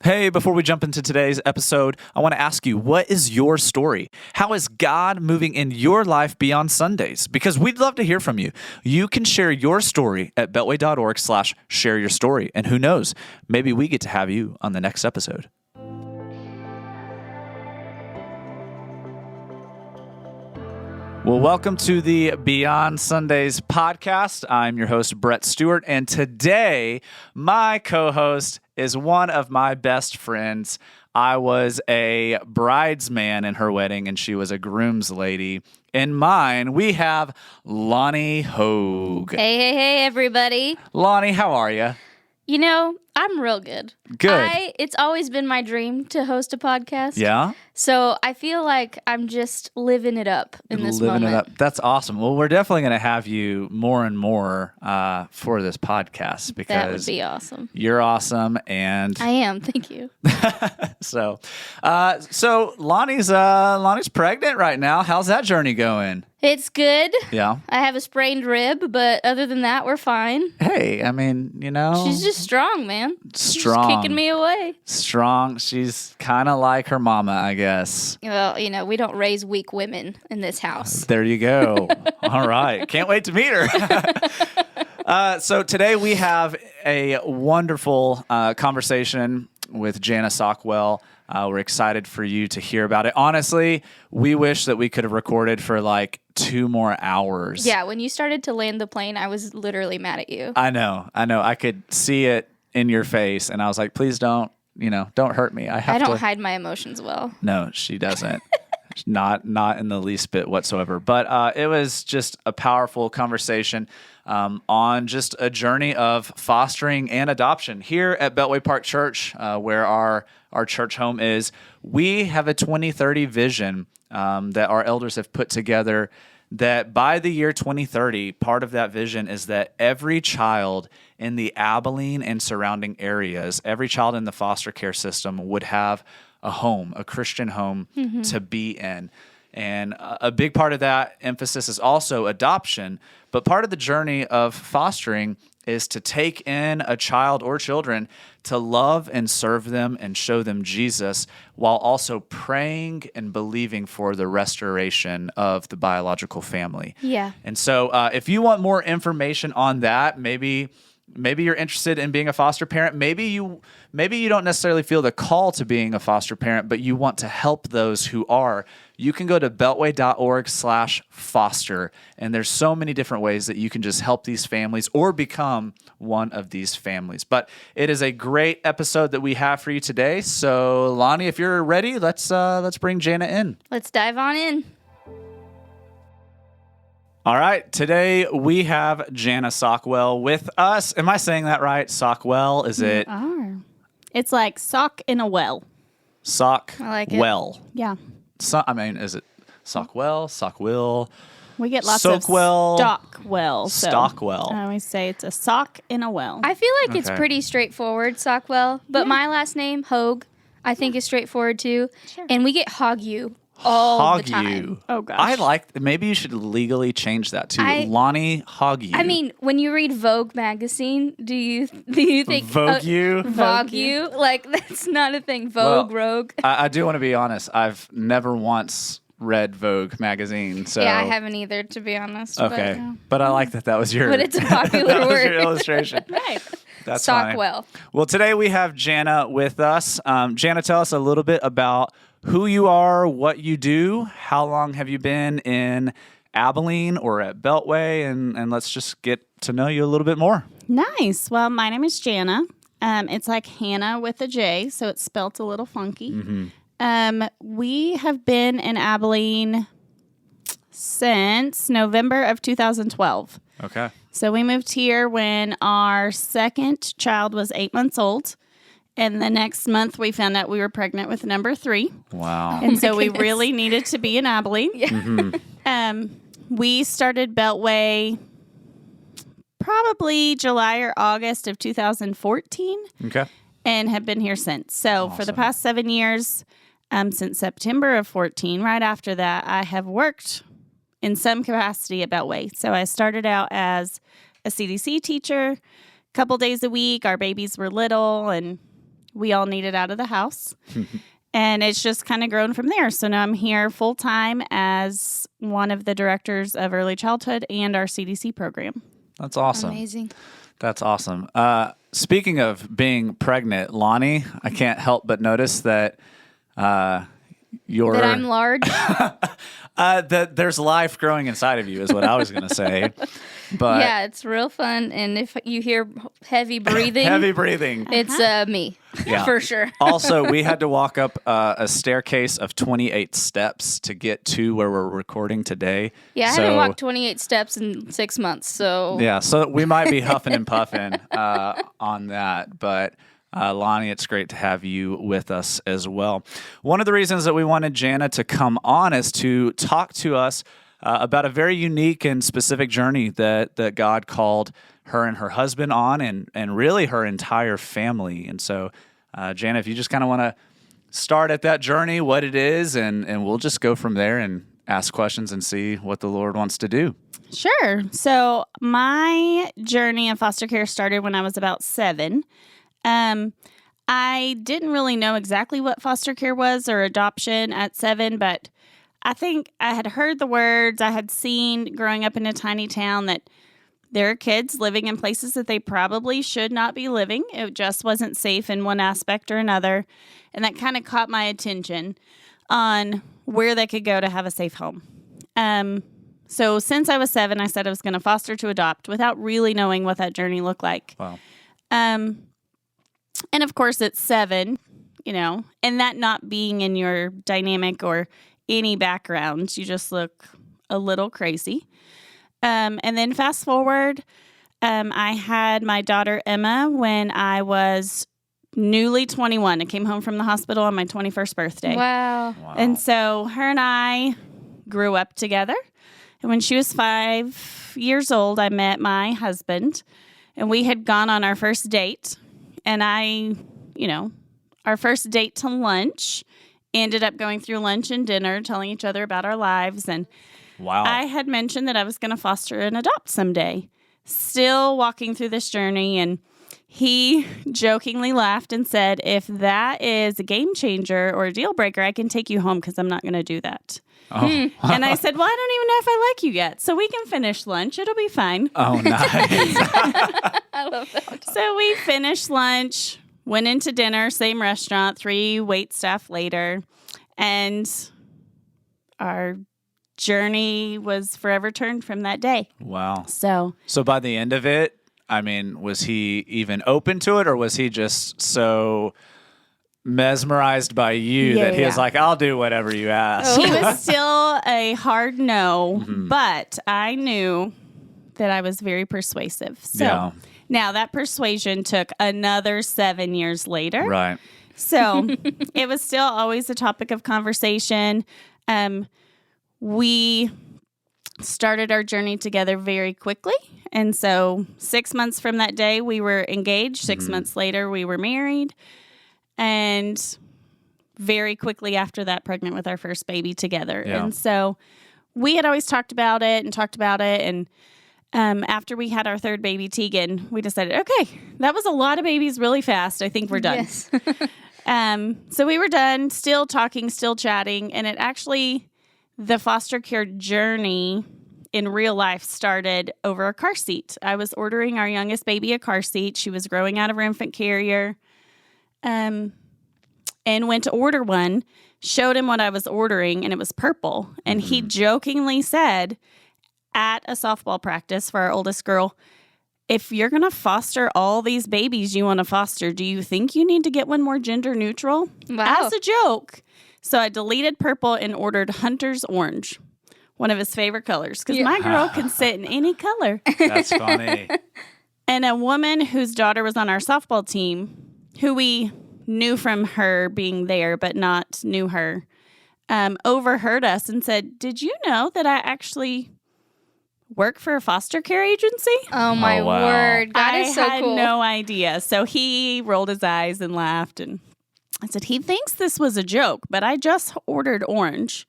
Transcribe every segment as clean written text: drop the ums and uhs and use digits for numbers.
Hey, before we jump into today's episode, I want to ask you, what is your story? How is God moving in your life beyond Sundays? Because we'd love to hear from you. You can share your story at beltway.org/share your story. And who knows, maybe we get to have you on the next episode. Well, welcome to the Beyond Sundays podcast. I'm your host, Brett Stewart, and today my co-host is one of my best friends. I was a bridesman in her wedding, and she was a groom's lady. In mine, we have Lonnie Hogue. Hey, everybody. Lonnie, how are you? You know, I'm real good. Good. It's always been my dream to host a podcast. Yeah? So I feel like I'm just living it up in this moment. Living it up. That's awesome. Well, we're definitely going to have you more and more for this podcast because that would be awesome. You're awesome, and I am. Thank you. So Lonnie's pregnant right now. How's that journey going? It's good. Yeah. I have a sprained rib, but other than that, we're fine. Hey, I mean, you know, she's just strong, man. Strong. She's kicking me away. Strong. She's kind of like her mama, I guess. Well, you know, we don't raise weak women in this house. There you go. All right. Can't wait to meet her. So today we have a wonderful conversation with Jana Sockwell. We're excited for you to hear about it. Honestly, we wish that we could have recorded for like 2 more hours. Yeah, when you started to land the plane, I was literally mad at you. I know. I could see it in your face, and I was like, please don't hurt me. I don't hide my emotions well. No, she doesn't. Not in the least bit whatsoever. But it was just a powerful conversation on just a journey of fostering and adoption. Here at Beltway Park Church, where our church home is, we have a 2030 vision that our elders have put together, that by the year 2030, part of that vision is that every child in the Abilene and surrounding areas, every child in the foster care system would have a home, a Christian home to be in. And a big part of that emphasis is also adoption. But part of the journey of fostering is to take in a child or children, to love and serve them and show them Jesus, while also praying and believing for the restoration of the biological family. Yeah. And so if you want more information on that, maybe you're interested in being a foster parent. Maybe you don't necessarily feel the call to being a foster parent, but you want to help those who are. You can go to beltway.org/foster, and there's so many different ways that you can just help these families or become one of these families. But it is a great episode that we have for you today. So, Lonnie, if you're ready, let's bring Jana in. Let's dive on in. All right, today we have Jana Sockwell with us. Am I saying that right? Sockwell, is it? It's like sock in a well. Sock. I like it. Well. Yeah. Is it Sockwell, Sockwill? We get lots Stockwell, of Stockwell. So Stockwell. I always say it's a sock in a well. I feel like it's pretty straightforward, Sockwell. But my last name, Hogue, I think is straightforward too. Sure. And we get Hog you all the time. Oh, gosh. I like, maybe you should legally change that to Lonnie Hog you. I mean, when you read Vogue magazine, do you think Vogue you? Vogue you? Like, that's not a thing. Vogue, Rogue. I do want to be honest. I've never once read Vogue magazine. So yeah, I haven't either, to be honest. Okay. But I like that was your... But it's a popular that word. was your illustration. Right. That's Sockwell. fine. Well, today we have Jana with us. Jana, tell us a little bit about who you are, what you do, how long have you been in Abilene or at Beltway, and let's just get to know you a little bit more. Nice. Well, my name is Jana. It's like Hannah with a J, so it's spelt a little funky. We have been in Abilene since November of 2012. Okay. So we moved here when our second child was 8 months old. And the next month, we found out we were pregnant with number 3. Wow. And so we really needed to be in Abilene. Yeah. We started Beltway probably July or August of 2014. Okay. And have been here since. So for the past 7 years, since September of 14, right after that, I have worked in some capacity at Beltway. So I started out as a CDC teacher, a couple days a week. Our babies were little, and we all needed out of the house. And it's just kind of grown from there. So now I'm here full time as one of the directors of early childhood and our CDC program. That's awesome. Amazing. That's awesome. Speaking of being pregnant, Lonnie, I can't help but notice that you're... That I'm large. that there's life growing inside of you is what I was going to say. But yeah, it's real fun. And if you hear heavy breathing, it's me, Yeah. for sure. Also, we had to walk up a staircase of 28 steps to get to where we're recording today. Yeah, I haven't walked 28 steps in 6 months, so... Yeah, so we might be huffing and puffing on that, but... Lonnie, it's great to have you with us as well. One of the reasons that we wanted Jana to come on is to talk to us about a very unique and specific journey that God called her and her husband on, and really her entire family. And so, Jana, if you just kind of want to start at that journey, what it is, and we'll just go from there and ask questions and see what the Lord wants to do. Sure. So my journey in foster care started when I was about 7. I didn't really know exactly what foster care was or adoption at 7, but I think I had heard the words. I had seen growing up in a tiny town that there are kids living in places that they probably should not be living. It just wasn't safe in one aspect or another. And that kind of caught my attention on where they could go to have a safe home. So since I was 7, I said I was going to foster to adopt without really knowing what that journey looked like. Wow. And of course, it's 7, and that not being in your dynamic or any background, you just look a little crazy. And then fast forward, I had my daughter Emma when I was newly 21. I came home from the hospital on my 21st birthday. Wow. And so her and I grew up together. And when she was 5 years old, I met my husband, and we had gone on our first date. And our first date to lunch ended up going through lunch and dinner, telling each other about our lives. And Wow. I had mentioned that I was going to foster and adopt someday. Still walking through this journey. And he jokingly laughed and said, if that is a game changer or a deal breaker, I can take you home because I'm not going to do that. Oh. And I said, well, I don't even know if I like you yet, so we can finish lunch. It'll be fine. Oh, nice. I love that. So we finished lunch, went into dinner, same restaurant, 3 wait staff later, and our journey was forever turned from that day. Wow. So by the end of it, I mean, was he even open to it, or was he just so mesmerized by you that he was like, I'll do whatever you ask? he was still a hard no, but I knew that I was very persuasive. So now that persuasion took another 7 years later. Right. So it was still always a topic of conversation. We started our journey together very quickly. And so 6 months from that day, we were engaged. 6 months later, we were married. And very quickly after that, pregnant with our first baby together. Yeah. And so we had always talked about it. And after we had our third baby, Tegan, we decided, okay, that was a lot of babies really fast. I think we're done. Yes. So we were done, still talking, still chatting. And it actually, the foster care journey in real life started over a car seat. I was ordering our youngest baby a car seat. She was growing out of her infant carrier. And went to order one, showed him what I was ordering, and it was purple. And he jokingly said at a softball practice for our oldest girl, if you're going to foster all these babies you want to foster, do you think you need to get one more gender neutral? Wow. As a joke. So I deleted purple and ordered Hunter's orange, one of his favorite colors, because my girl can sit in any color. That's funny. And a woman whose daughter was on our softball team, who we knew from her being there, but not knew her, overheard us and said, did you know that I actually work for a foster care agency? Oh, my word. God is so cool. I had no idea. So he rolled his eyes and laughed. And I said, he thinks this was a joke, but I just ordered orange.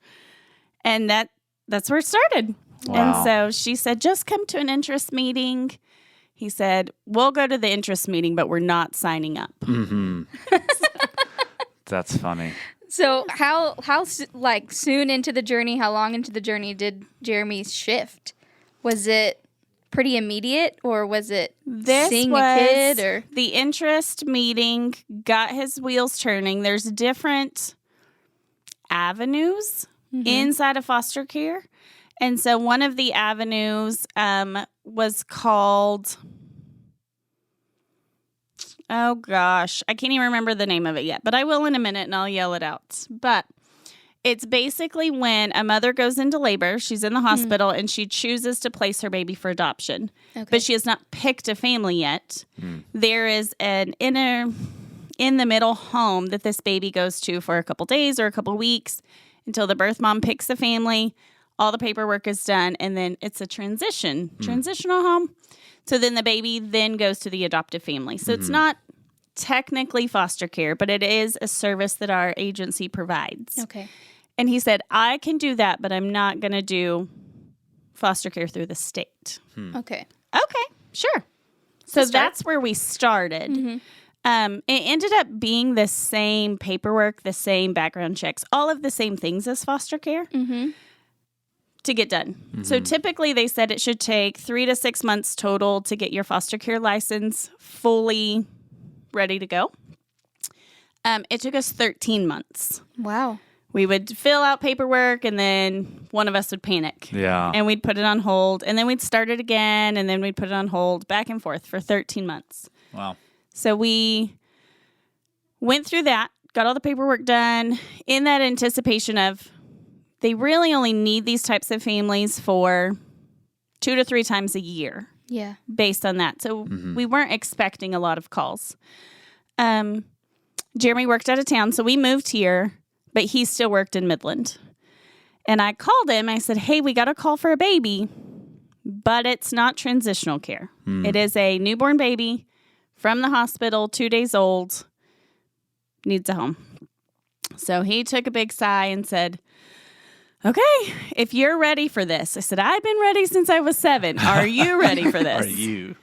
And that's where it started. Wow. And so she said, just come to an interest meeting. he said, we'll go to the interest meeting, but we're not signing up. Mm-hmm. That's funny. So how like soon into the journey, how long into the journey did Jeremy shift? Was it pretty immediate, or was it seeing a kid? Or the interest meeting got his wheels turning. There's different avenues inside of foster care. And so one of the avenues was called, oh gosh, I can't even remember the name of it yet, but I will in a minute and I'll yell it out. But it's basically when a mother goes into labor, she's in the hospital, and she chooses to place her baby for adoption. Okay. But she has not picked a family yet. There is an in-the-middle home that this baby goes to for a couple days or a couple weeks until the birth mom picks a family. All the paperwork is done, and then it's a transitional home. So then the baby then goes to the adoptive family. So it's not technically foster care, but it is a service that our agency provides. Okay. And he said, I can do that, but I'm not going to do foster care through the state. Okay. Okay, sure. So that's where we started. It ended up being the same paperwork, the same background checks, all of the same things as foster care to get done. So typically they said it should take 3 to 6 months total to get your foster care license fully ready to go. It took us 13 months. Wow. We would fill out paperwork, and then one of us would panic. Yeah. And we'd put it on hold, and then we'd start it again, and then we'd put it on hold, back and forth for 13 months. Wow. So we went through that, got all the paperwork done in that anticipation of they really only need these types of families for 2 to 3 times a year. Yeah. Based on that. So we weren't expecting a lot of calls. Jeremy worked out of town, so we moved here, but he still worked in Midland. And I called him. I said, hey, we got a call for a baby, but it's not transitional care. It is a newborn baby from the hospital, 2 days old, needs a home. So he took a big sigh and said, okay, if you're ready for this. I said, I've been ready since I was 7. Are you ready for this? Are you?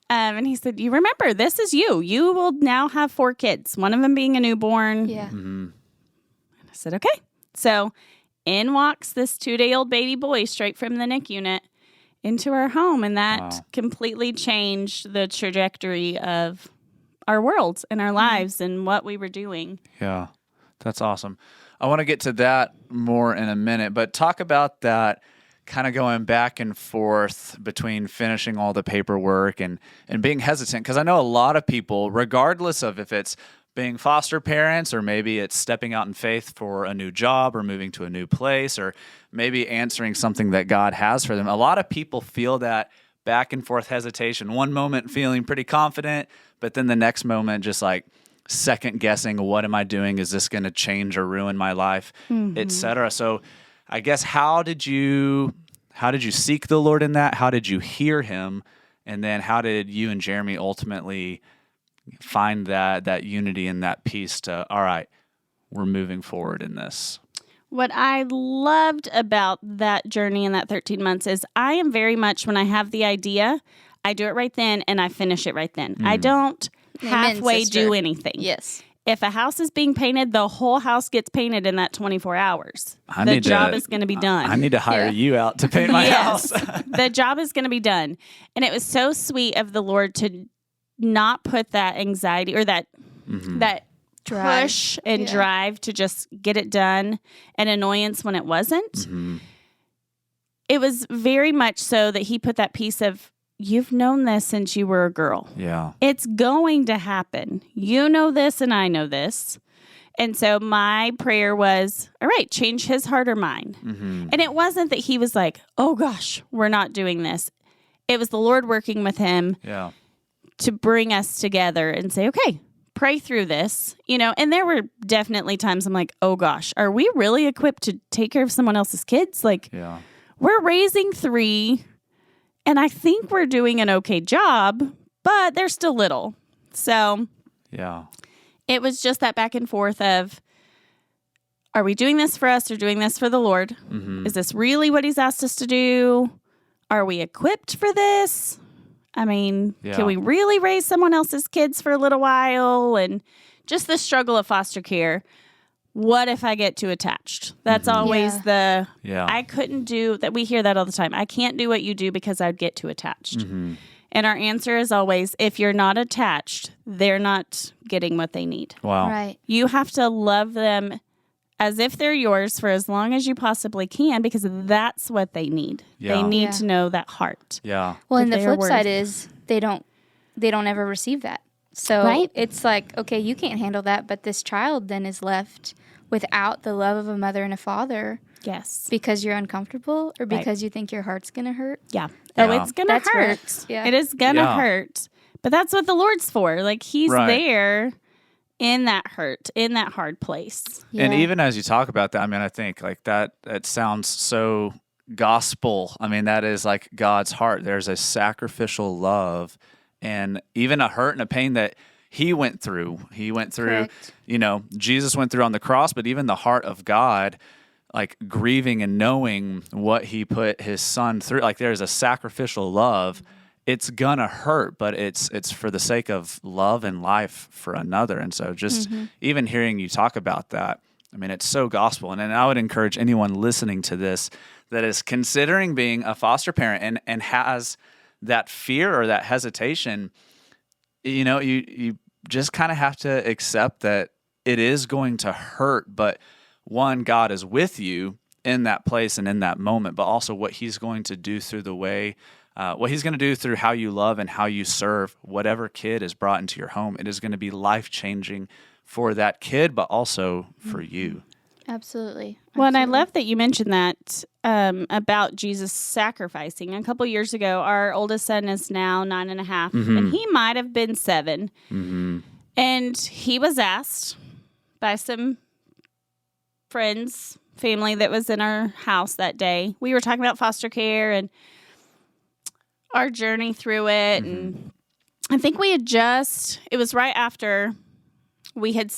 And he said, you remember, this is you. You will now have 4 kids, one of them being a newborn. Yeah. And I said, okay. So in walks this 2-day-old baby boy straight from the NIC unit into our home. And that completely changed the trajectory of our world and our lives and what we were doing. Yeah, that's awesome. I want to get to that more in a minute, but talk about that kind of going back and forth between finishing all the paperwork and being hesitant. Because I know a lot of people, regardless of if it's being foster parents or maybe it's stepping out in faith for a new job or moving to a new place or maybe answering something that God has for them, a lot of people feel that back and forth hesitation. One moment feeling pretty confident, but then the next moment just like second guessing, what am I doing? Is this going to change or ruin my life, etc. So I guess how did you seek the Lord in that? How did you hear him? And then how did you and Jeremy ultimately find that unity and that peace to, all right, we're moving forward in this? What I loved about that journey in that 13 months is I am very much, when I have the idea, I do it right then and I finish it right then. I don't halfway do anything. Yes. If a house is being painted, the whole house gets painted in that 24 hours. The job is going to be done. I need to hire you out to paint my house. The job is going to be done. And it was so sweet of the Lord to not put that anxiety or that push and drive to just get it done and annoyance when it wasn't. It was very much so that he put that piece of, you've known this since you were a girl. Yeah. It's going to happen. You know this and I know this. And so my prayer was, all right, change his heart or mine. And it wasn't that he was like, oh gosh, we're not doing this. It was the Lord working with him to bring us together and say, okay, pray through this. And there were definitely times I'm like, oh gosh, are we really equipped to take care of someone else's kids? We're raising 3. And I think we're doing an okay job, but they're still little. So it was just that back and forth of, are we doing this for us or doing this for the Lord? Is this really what he's asked us to do? Are we equipped for this? I mean, Yeah. can we really raise someone else's kids for a little while? And just the struggle of foster care. What if I get too attached? That's always I couldn't do that. We hear that all the time. I can't do what you do because I'd get too attached. Mm-hmm. And our answer is always, if you're not attached, they're not getting what they need. Wow. Right. You have to love them as if they're yours for as long as you possibly can, because that's what they need. Yeah. They need to know that heart. Yeah. Well, and that the they are flip side worthy. is they don't ever receive that. So Right. it's like, okay, you can't handle that, but this child then is left without the love of a mother and a father Yes. because you're uncomfortable or because you think your heart's going to hurt. Yeah. Yeah. Oh, it's going to That's hurt. hurts. Yeah. It is going to Yeah. hurt. But that's what the Lord's for. Like, He's Right. there in that hurt, in that hard place. And Yeah. even as you talk about that, I mean, I think like that, it sounds so gospel. I mean, that is like God's heart. There's a sacrificial love and even a hurt and a pain that he went through. He went through, Correct. Jesus went through on the cross, but even the heart of God, like grieving and knowing what he put his son through, like there's a sacrificial love. It's gonna hurt, but it's for the sake of love and life for another. And so just even hearing you talk about that, I mean, it's so gospel. And I would encourage anyone listening to this that is considering being a foster parent and has that fear or that hesitation, you just kind of have to accept that it is going to hurt, but one, God is with you in that place and in that moment, but also what he's going to do through the way, what he's going to do through how you love and how you serve whatever kid is brought into your home. It is going to be life-changing for that kid, but also for you. Absolutely. Well, and I Absolutely. love that you mentioned that about Jesus sacrificing. A couple years ago, our oldest son is now 9.5, and he might have been 7. Mm-hmm. And he was asked by some friends, family that was in our house that day. We were talking about foster care and our journey through it. And I think it was right after we had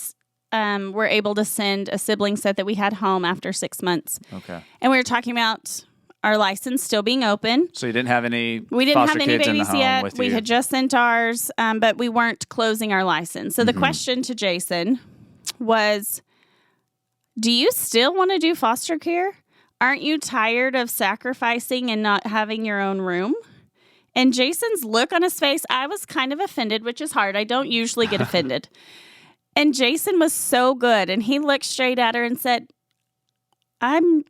were able to send a sibling set that we had home after 6 months. Okay. And we were talking about our license still being open. So you didn't have any We didn't foster have any kids in the babies home yet. with We you? had just sent ours, but we weren't closing our license. So the question to Jason was, do you still want to do foster care? Aren't you tired of sacrificing and not having your own room? And Jason's look on his face, I was kind of offended, which is hard. I don't usually get offended. And Jason was so good. And he looked straight at her and said, I'm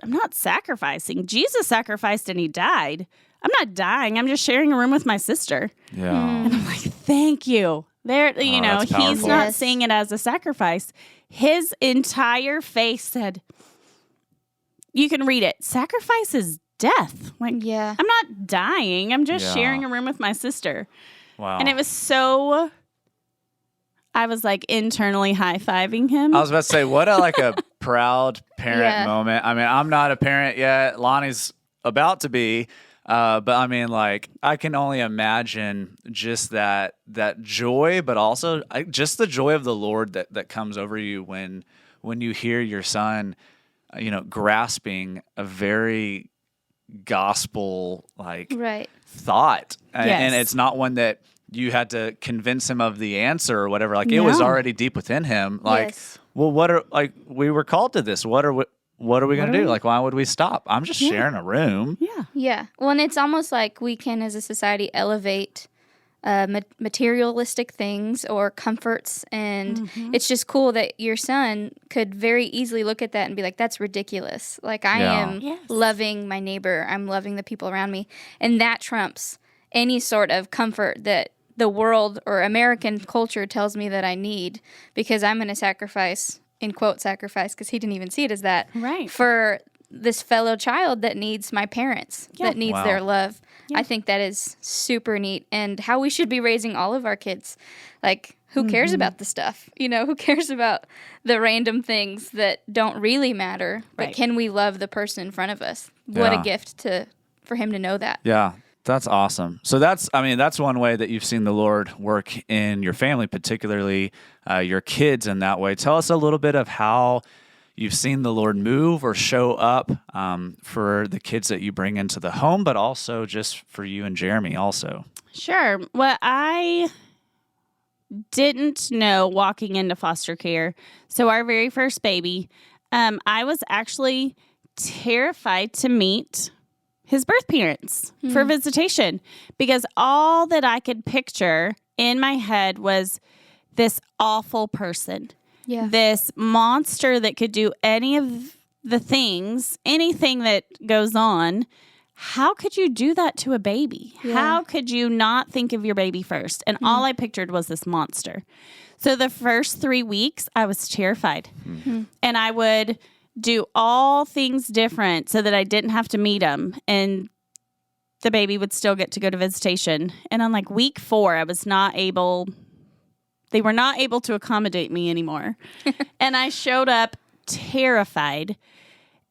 not sacrificing. Jesus sacrificed and he died. I'm not dying. I'm just sharing a room with my sister. Yeah. And I'm like, thank you. There, that's he's powerful. not Yes. seeing it as a sacrifice. His entire face said, you can read it. Sacrifice is death. Like, Yeah. I'm not dying. I'm just Yeah. sharing a room with my sister. Wow. And it was so, I was like internally high-fiving him. I was about to say, what a proud parent Yeah. moment. I mean, I'm not a parent yet. Lonnie's about to be. But I mean, like, I can only imagine just that joy, but also just the joy of the Lord that comes over you when you hear your son, grasping a very gospel Right. thought, Yes. and it's not one that you had to convince him of the answer or whatever. Like it was No. already deep within him. Like, Yes. well, we were called to this. What are we going to do? Like, why would we stop? I'm just sharing a room. yeah. Yeah. Well, and it's almost like we can, as a society, elevate materialistic things or comforts. And it's just cool that your son could very easily look at that and be like, that's ridiculous. Like, I Yeah. am Yes. loving my neighbor. I'm loving the people around me. And that trumps any sort of comfort that the world or American culture tells me that I need, because I'm going to sacrifice, in quote, sacrifice, because he didn't even see it as that, Right. for this fellow child that needs my parents, Yeah. that needs Wow. their love. Yeah. I think that is super neat, and how we should be raising all of our kids. Like, who cares about the stuff? Who cares about the random things that don't really matter? But Right. can we love the person in front of us? What Yeah. a gift for him to know that. Yeah, that's awesome. So that's one way that you've seen the Lord work in your family, particularly your kids in that way. Tell us a little bit of how you've seen the Lord move or show up for the kids that you bring into the home, but also just for you and Jeremy also. Sure. Well, I didn't know walking into foster care. So our very first baby, I was actually terrified to meet his birth parents for visitation, because all that I could picture in my head was this awful person, this monster that could do any of the things, anything that goes on. How could you do that to a baby? Yeah. How could you not think of your baby first? And all I pictured was this monster. So the first 3 weeks, I was terrified. And I would do all things different so that I didn't have to meet him. And the baby would still get to go to visitation. And on like week 4, I was not able... They were not able to accommodate me anymore. And I showed up terrified.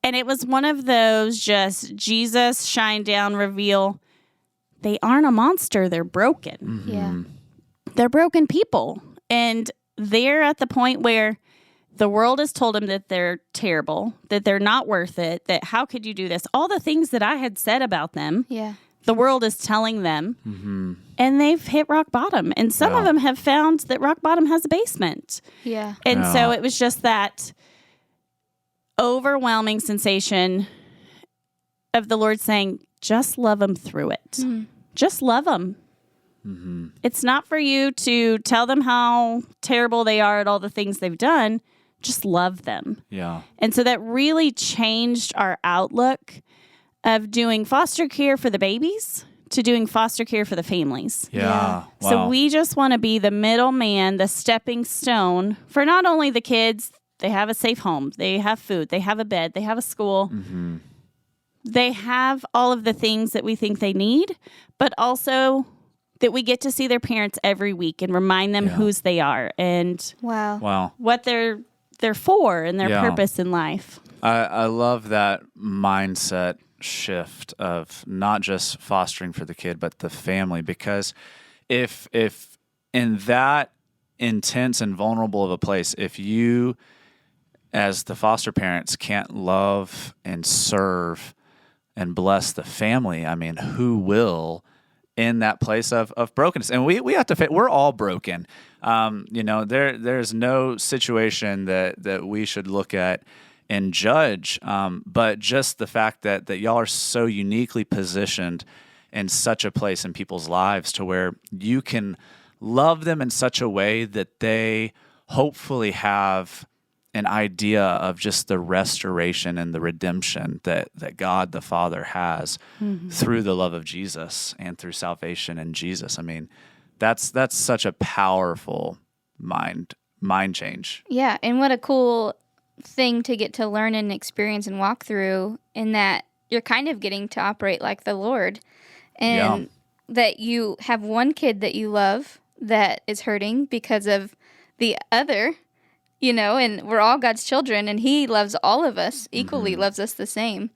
And it was one of those just Jesus, shine down, reveal. They aren't a monster. They're broken. Yeah. They're broken people. And they're at the point where the world has told them that they're terrible, that they're not worth it, that how could you do this? All the things that I had said about them, the world is telling them. And they've hit rock bottom. And some of them have found that rock bottom has a basement. Yeah. And so it was just that overwhelming sensation of the Lord saying, just love them through it. Just love them. It's not for you to tell them how terrible they are at all the things they've done. Just love them. Yeah. And so that really changed our outlook of doing foster care for the babies to doing foster care for the families. Yeah. Wow. So we just want to be the middleman, the stepping stone for not only the kids. They have a safe home. They have food. They have a bed. They have a school. They have all of the things that we think they need, but also that we get to see their parents every week and remind them whose they are and what they're for and their purpose in life. I love that mindset shift of not just fostering for the kid, but the family, because if in that intense and vulnerable of a place, if you as the foster parents can't love and serve and bless the family, I mean, who will in that place of brokenness? And we have to we're all broken. There's no situation that we should look at and judge, but just the fact that y'all are so uniquely positioned in such a place in people's lives to where you can love them in such a way that they hopefully have an idea of just the restoration and the redemption that God the Father has through the love of Jesus and through salvation in Jesus. I mean, that's such a powerful mind change. Yeah, and what a cool thing to get to learn and experience and walk through, in that you're kind of getting to operate like the Lord, and that you have one kid that you love that is hurting because of the other, and we're all God's children, and He loves all of us equally, loves us the same.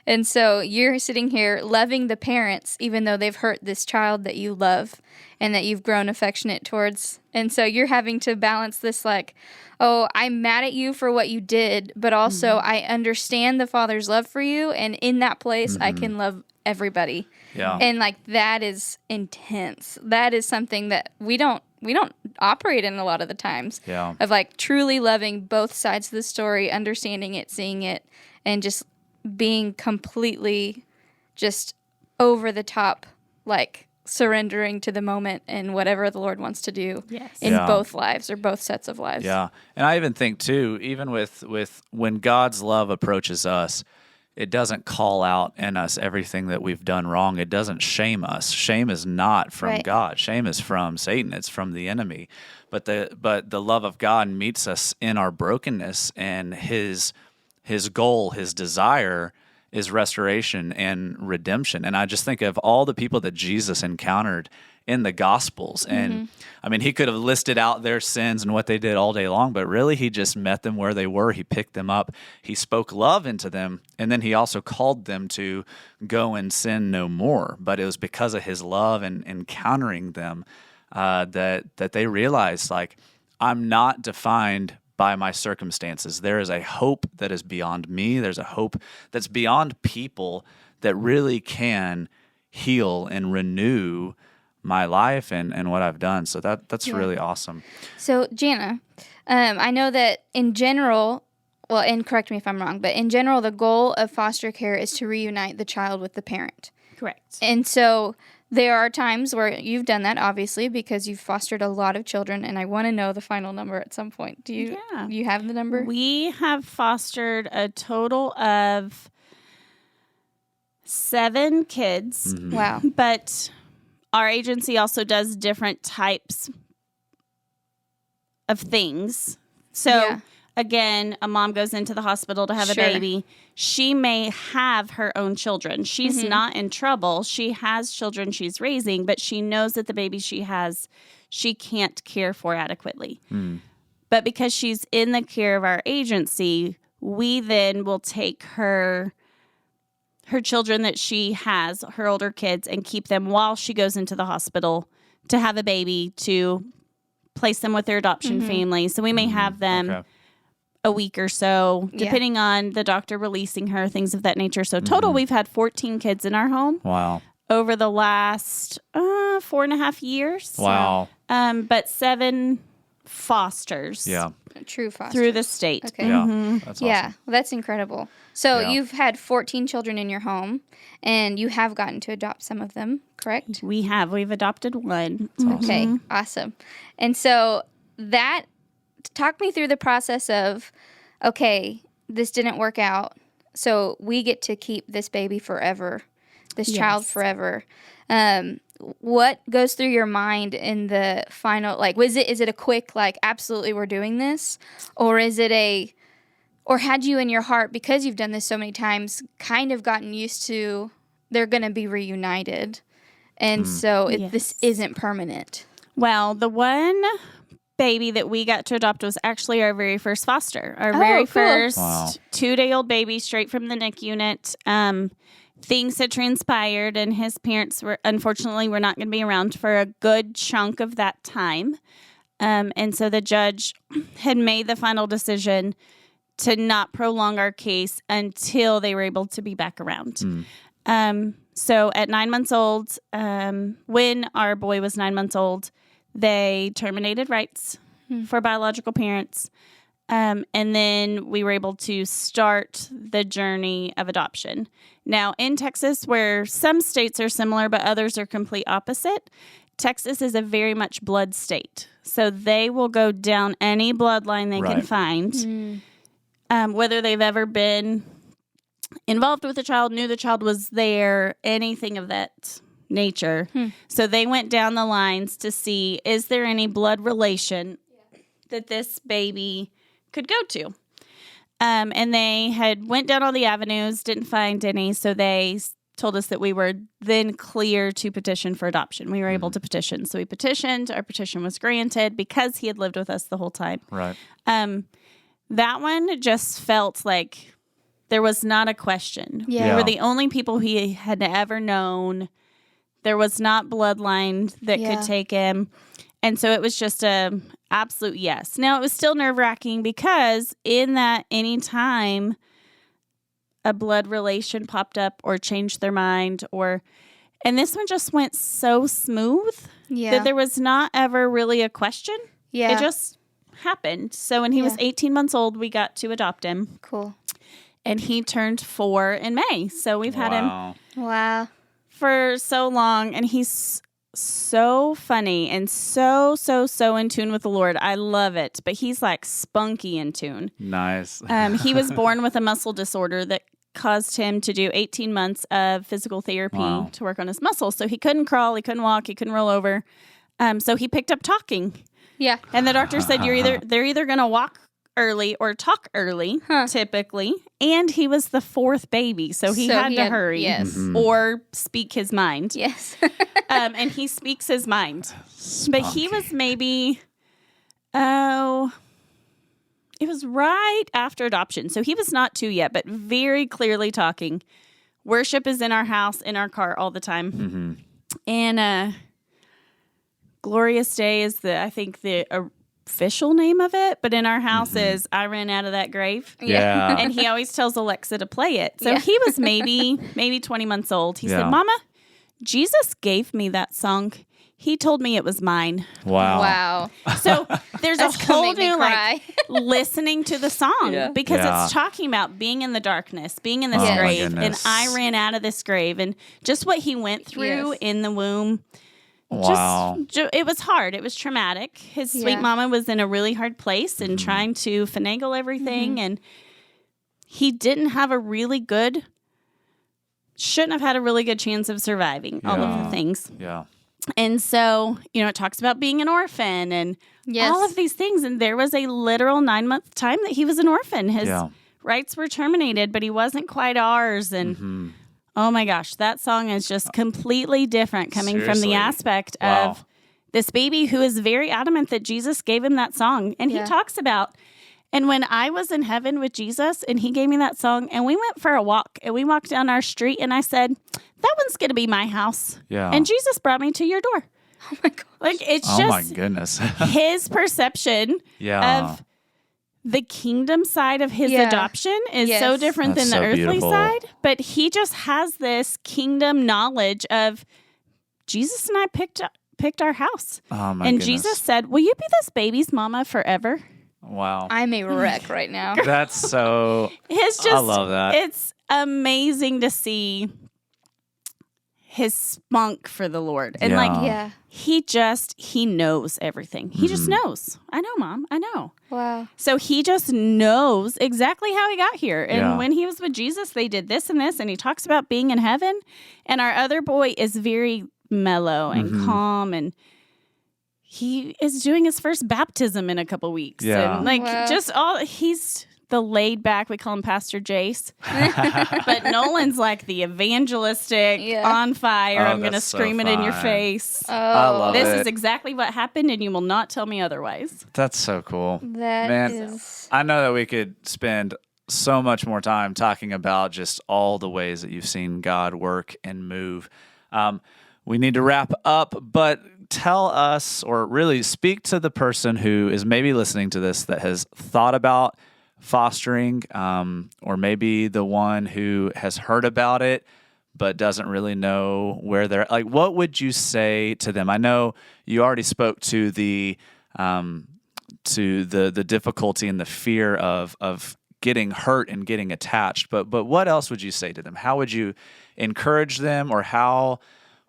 And so you're sitting here loving the parents, even though they've hurt this child that you love and that you've grown affectionate towards. And so you're having to balance this like, oh, I'm mad at you for what you did, but also I understand the Father's love for you, and in that place I can love everybody. Yeah. And like that is intense. That is something that we don't operate in a lot of the times. Yeah. Of like truly loving both sides of the story, understanding it, seeing it, and just being completely just over the top, like surrendering to the moment and whatever the Lord wants to do in both lives or both sets of lives. Yeah. And I even think too, even with when God's love approaches us, it doesn't call out in us everything that we've done wrong. It doesn't shame us. Shame is not from God. Shame is from Satan. It's from the enemy. But the love of God meets us in our brokenness, and his goal, his desire is restoration and redemption. And I just think of all the people that Jesus encountered in the Gospels. And I mean, he could have listed out their sins and what they did all day long, but really he just met them where they were. He picked them up. He spoke love into them. And then he also called them to go and sin no more. But it was because of his love and encountering them that they realized, like, I'm not defined by my circumstances. There is a hope that is beyond me. There's a hope that's beyond people that really can heal and renew my life and what I've done. So that's really awesome. So, Jana, I know that in general, well, and correct me if I'm wrong, but in general, the goal of foster care is to reunite the child with the parent. Correct. And so there are times where you've done that, obviously, because you've fostered a lot of children, and I want to know the final number at some point. Do you have the number? We have fostered a total of 7 kids. Mm-hmm. Wow. But our agency also does different types of things. So, again, a mom goes into the hospital to have a baby. She may have her own children. She's not in trouble. She has children she's raising, but she knows that the baby she has, she can't care for adequately. But because she's in the care of our agency, we then will take her children that she has, her older kids, and keep them while she goes into the hospital to have a baby, to place them with their adoption family. So we may have them a week or so, depending on the doctor releasing her, things of that nature. So total, we've had 14 kids in our home. Wow. Over the last 4.5 years. Wow. But 7 fosters. Yeah. True foster. Through the state. Okay. Yeah. That's awesome. Yeah, well, that's incredible. So you've had 14 children in your home, and you have gotten to adopt some of them, correct? We have. We've adopted 1. Okay, awesome. And so talk me through the process of, okay, this didn't work out, so we get to keep this baby forever, this child forever. What goes through your mind in the final, like, is it a quick, like, absolutely we're doing this? Or is it or had you in your heart, because you've done this so many times, kind of gotten used to they're going to be reunited, and so this isn't permanent? Well, the one baby that we got to adopt was actually our very first foster. Our very first 2-day-old baby, straight from the NIC unit. Things had transpired, and his parents were not going to be around for a good chunk of that time. And so the judge had made the final decision to not prolong our case until they were able to be back around. So at 9 months old, when our boy was 9 months old, they terminated rights for biological parents. And then we were able to start the journey of adoption. Now, in Texas, where some states are similar, but others are complete opposite, Texas is a very much blood state. So they will go down any bloodline they can find, whether they've ever been involved with a child, knew the child was there, anything of that nature. So they went down the lines to see, is there any blood relation that this baby could go to? And they had went down all the avenues, didn't find any, so they told us that we were then clear to petition for adoption. We were able to petition. So we petitioned. Our petition was granted because he had lived with us the whole time. Right. That one just felt like there was not a question. Yeah. We were the only people he had ever known. There was not bloodline that could take him. And so it was just a absolute yes. Now, it was still nerve-wracking because in that any time a blood relation popped up or changed their mind, and this one just went so smooth that there was not ever really a question. Yeah. It just happened. So when he was 18 months old, we got to adopt him. Cool. And he turned 4 in May. So we've had him Wow. for so long, and he's so funny and so in tune with the Lord. I love it. But he's like spunky in tune. Nice. He was born with a muscle disorder that caused him to do 18 months of physical therapy to work on his muscles. So he couldn't crawl, he couldn't walk, he couldn't roll over. So he picked up talking. Yeah. And the doctor said they're either going to walk early or talk early, typically. And he was the 4th baby, so he had to hurry or speak his mind. Yes. And he speaks his mind. But he was maybe, it was right after adoption. So he was not 2 yet, but very clearly talking. Worship is in our house, in our car all the time. And Glorious Day is I think the official name of it, but in our house is I Ran Out of That Grave. Yeah. And he always tells Alexa to play it. So Yeah. he was maybe 20 months old. He Yeah. said, Mama, Jesus gave me that song. He told me it was mine. Wow. So there's a That's gonna whole make me new cry. listening to the song because Yeah. it's talking about being in the darkness, being in this Oh, my grave, and goodness. I ran out of this grave, and just what he went through Yes. in the womb. Wow. It was hard. It was traumatic. His sweet Yeah. mama was in a really hard place and trying to finagle everything, and he didn't have shouldn't have had a really good chance of surviving all of Yeah. the things. Yeah. And so, it talks about being an orphan and Yes. all of these things. And there was a literal 9-month time that he was an orphan. His Yeah. rights were terminated, but he wasn't quite ours. And oh my gosh, that song is just completely different coming from Seriously. the aspect Wow. of this baby who is very adamant that Jesus gave him that song. And Yeah. he talks about, and when I was in heaven with Jesus and he gave me that song and we went for a walk and we walked down our street and I said, that one's going to be my house. Yeah. And Jesus brought me to your door. Oh my God. Like it's Oh my just goodness. his perception Yeah. of the kingdom side of his Yeah. adoption is so Yes. different That's than the so earthly beautiful. side. But he just has this kingdom knowledge of Jesus and I picked our house. Oh my and goodness. Jesus said, will you be this baby's mama forever? Wow. I'm a wreck right now. That's so It's just I love that. It's amazing to see his spunk for the Lord. And like Yeah. he knows everything. He just knows. I know, Mom. I know. Wow. So he just knows exactly how he got here. And Yeah. when he was with Jesus, they did this and this. And he talks about being in heaven. And our other boy is very mellow and calm. And he is doing his first baptism in a couple weeks. Yeah. And like Wow. he's the laid back, we call him Pastor Jace. But Nolan's like the evangelistic, Yeah. on fire. Oh, I'm going to that's so scream it in your fun. face. I love This it. is exactly what happened, and you will not tell me otherwise. That's so cool. That Man, is- I know that we could spend so much more time talking about just all the ways that you've seen God work and move. We need to wrap up, but tell us, or really speak to the person who is maybe listening to this that has thought about fostering, or maybe the one who has heard about it but doesn't really know where they're like. What would you say to them? I know you already spoke to the difficulty and the fear of getting hurt and getting attached, but what else would you say to them? How would you encourage them, or how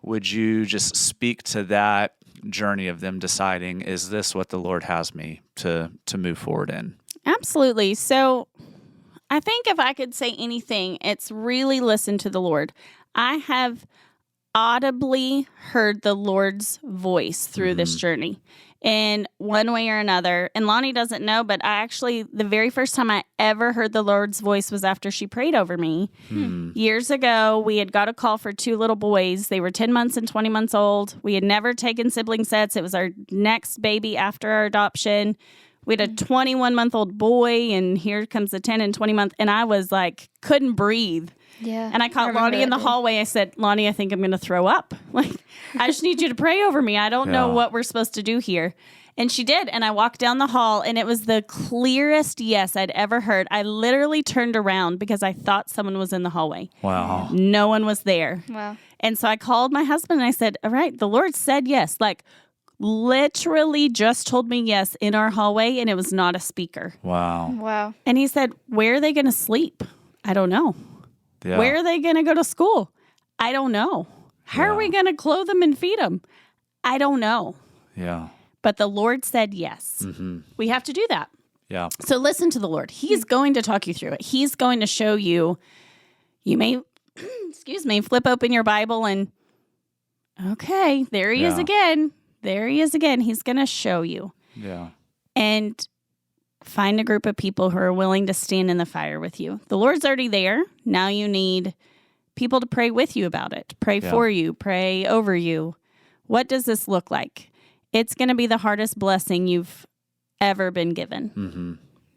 would you just speak to that journey of them deciding, is this what the Lord has me to move forward in? Absolutely. So I think if I could say anything, it's really listen to the Lord. I have audibly heard the Lord's voice through this journey in one way or another. And Lonnie doesn't know, but the very first time I ever heard the Lord's voice was after she prayed over me. Years ago, we had got a call for 2 little boys. They were 10 months and 20 months old. We had never taken sibling sets. It was our next baby after our adoption. We had a 21-month-old boy, and here comes the 10 and 20-month, and I was like, couldn't breathe. Yeah. And I caught remember Lonnie in the that day. hallway. I said, Lonnie, I think I'm going to throw up. Like, I just need you to pray over me. I don't know Yeah. what we're supposed to do here. And she did. And I walked down the hall, and it was the clearest yes I'd ever heard. I literally turned around because I thought someone was in the hallway. Wow. No one was there. Wow. And so I called my husband and I said, all right, the Lord said yes. Like, literally just told me yes in our hallway, and it was not a speaker. Wow. Wow. And he said, where are they going to sleep? I don't know. Yeah. Where are they going to go to school? I don't know. How are we going to clothe them and feed them? I don't know. Yeah. But the Lord said yes. We have to do that. Yeah. So listen to the Lord. He's going to talk you through it. He's going to show you. You may, excuse me, flip open your Bible and, okay, there he is Yeah. again. There he is again. He's going to show you. Yeah. And find a group of people who are willing to stand in the fire with you. The Lord's already there. Now you need people to pray with you about it. Pray for you. Pray over you. What does this look like? It's going to be the hardest blessing you've ever been given. Mm-hmm.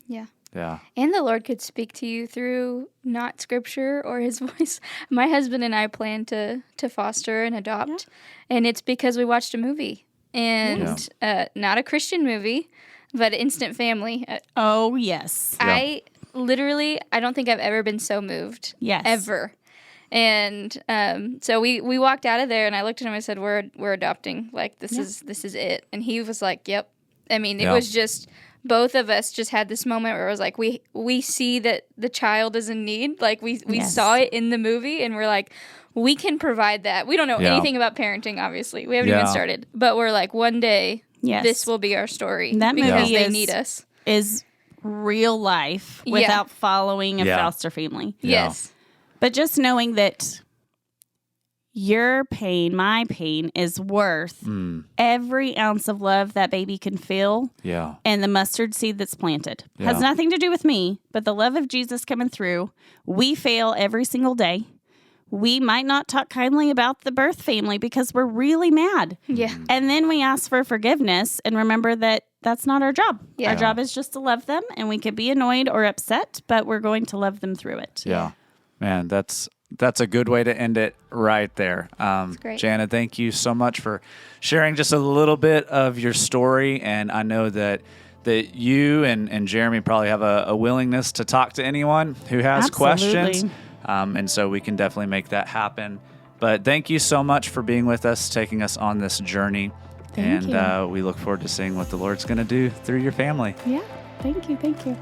Yeah. Yeah. And the Lord could speak to you through not scripture or his voice. My husband and I plan to foster and adopt. And it's because we watched a movie. And not a Christian movie, but instant family. Oh, yes. I don't think I've ever been so moved. Yes. Ever. And so we walked out of there, and I looked at him and I said, we're adopting. Like, this is it. And he was like, yep. I mean, it was just, both of us just had this moment where it was like, we see that the child is in need. Like, we saw it in the movie, and we're like, we can provide that. We don't know anything about parenting, obviously. We haven't even started. But we're like, one day, this will be our story. That because movie they need us. Is real life without following a foster family. Yes. But just knowing that your pain, my pain, is worth every ounce of love that baby can feel. Yeah. And the mustard seed that's planted. Has nothing to do with me, but the love of Jesus coming through. We fail every single day. We might not talk kindly about the birth family because we're really mad. Yeah. And then we ask for forgiveness and remember that that's not our job. Yeah. Our job is just to love them, and we could be annoyed or upset, but we're going to love them through it. Yeah. Man, that's a good way to end it right there. That's great. Jana, thank you so much for sharing just a little bit of your story. And I know that you and Jeremy probably have a willingness to talk to anyone who has questions. And so we can definitely make that happen. But thank you so much for being with us, taking us on this journey. Thank you. We look forward to seeing what the Lord's going to do through your family. Yeah. Thank you. Thank you.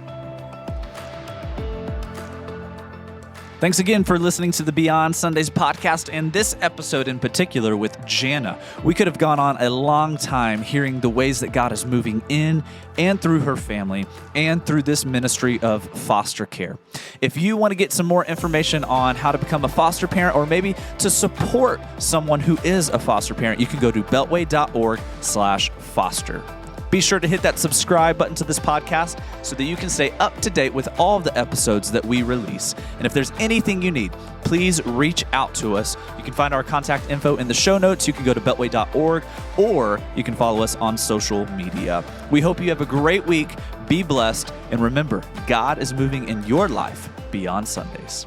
Thanks again for listening to the Beyond Sundays podcast and this episode in particular with Jana. We could have gone on a long time hearing the ways that God is moving in and through her family and through this ministry of foster care. If you want to get some more information on how to become a foster parent or maybe to support someone who is a foster parent, you can go to beltway.org/foster. Be sure to hit that subscribe button to this podcast so that you can stay up to date with all of the episodes that we release. And if there's anything you need, please reach out to us. You can find our contact info in the show notes. You can go to beltway.org, or you can follow us on social media. We hope you have a great week. Be blessed. And remember, God is moving in your life beyond Sundays.